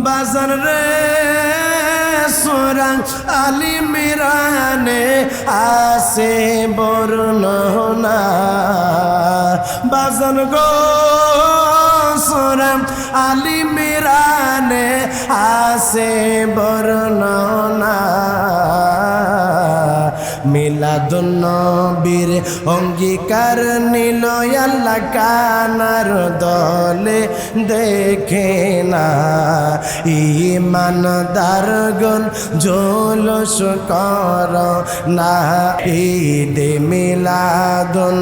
বাজান রে সূরা আলী ইমরানে আছে বর্ণনা বাজান গো সূরা আলী ইমরানে আছে বর্ণনা মিলাদুন নবীর অঙ্গীকার নিল আল্লাহ কানার দলে দেখে না ঈমানদারগণ জুলুস কর না ঈদে মিলাদুন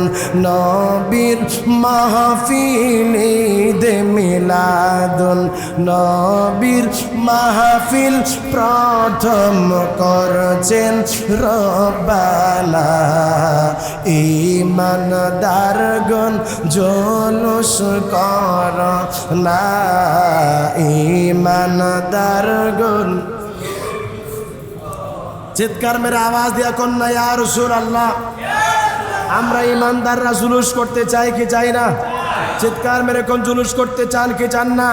নবীর মাহফিল ঈদে মিলাদুন নবীর মাহফিল প্রথম করছেন রব্বানা ঈমানদারগণ জুলুস কর না ঈমানদারগণ চিৎকার মেরে আওয়াজ দিয়া কন্যা ইয়া রাসূলুল্লাহ আমরা ঈমানদাররা জুলুস করতে চাই কি চাই না চিৎকার মেরে কোন জুলুস করতে চান কি চান না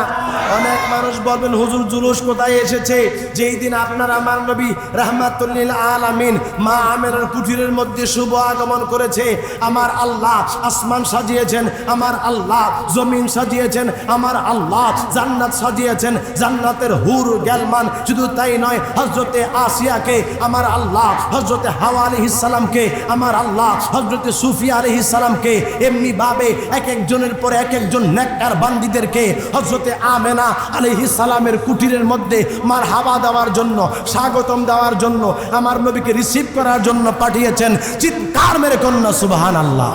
অনেক মানুষ বলবেন হুজুর জুলুস কোথায় এসেছে যেই দিন আপনার আমার নবী রাহমাতুল লিল আলামিন মা আমেনার কুঠিরের মধ্যে শুভ আগমন করেছে আমার আল্লাহ আসমান সাজিয়েছেন আমার আল্লাহ জমিন সাজিয়েছেন আমার আল্লাহ জান্নাত সাজিয়েছেন জান্নাতের হুর গেলমান শুধু তাই নয় হযরতে আসিয়াকে আমার আল্লাহ হযরতে হাওয়া আলাইহিস সালামকে আমার আল্লাহ হযরতে সুফিয়া আলাইহিস সালামকে এমনি ভাবে এক একজনের পর এক একজন নেককার বান্দীদেরকে হযরতে আমেনা আলাইহিস সালামের কুটিরের মধ্যে মারহাবা দেওয়ার জন্য স্বাগতম দেওয়ার জন্য আমার নবীকে রিসিভ করার জন্য পাঠিয়েছেন চিৎকার মেরে কন্যা সুবহানাল্লাহ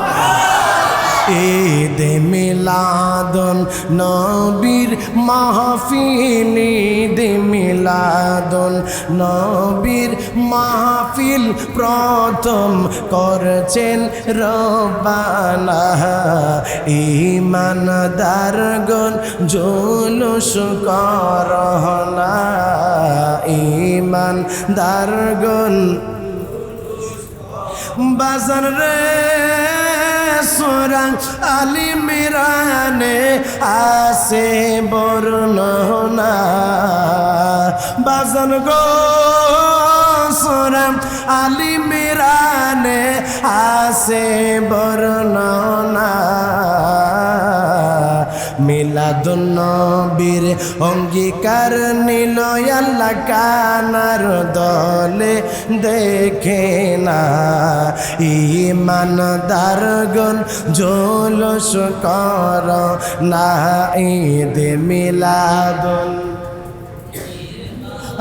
ঈদে মিলাদুন নবীর মাহফিল ঈদে মিলাদুন নবীর মাহফিল প্রথম করছেন রব্বানা ঈমানদারগণ জুলুস কর না ঈমানদারগণ বাজান রে সূরা আলী ইমরানে আছে বর্ণনা বাজান গো সূরা আলী ইমরানে আছে বর্ণনা মিলাদুন নবীর অঙ্গীকার নিল আল্লাহ কানার দলে দেখে না ঈমানদারগণ জুলুস কর না ঈদে মিলাদুন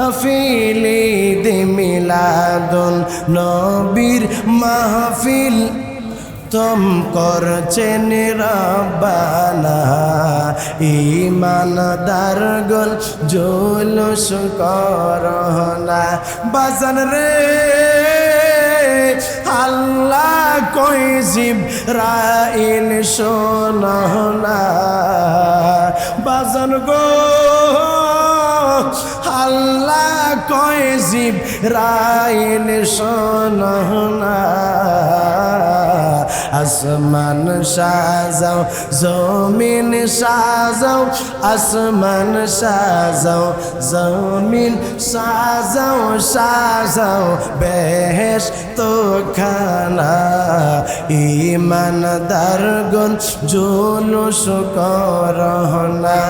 মাহফিল ঈদে মিলাদুন নবীর মাহফিল তুম করছেন রব্বানা ঈমানদারগণ জুলুস কর না বাজান রে আল্লাহ কই জিবরাইল শোনো না বাজান গো আল্লাহ কই জিবরাইল শোনো না আসমান সাজাও জমিন সাজাও আসমান সাজাও জমিন সাজাও সাজাও বেহেশত খানা ঈমানদারগণ জুলুস কর না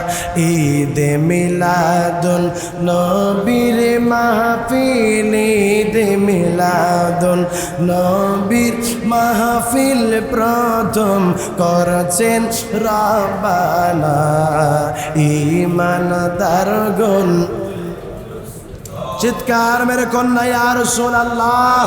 ঈদে মিলাদুন নবীর মাহফিল ঈদে মিলাদুন নবীর মাহফিল প্রথম করছেন রব্বানা ঈমানদারগণ চিৎকার মেরে কন্যা ইয়া রাসূলুল্লাহ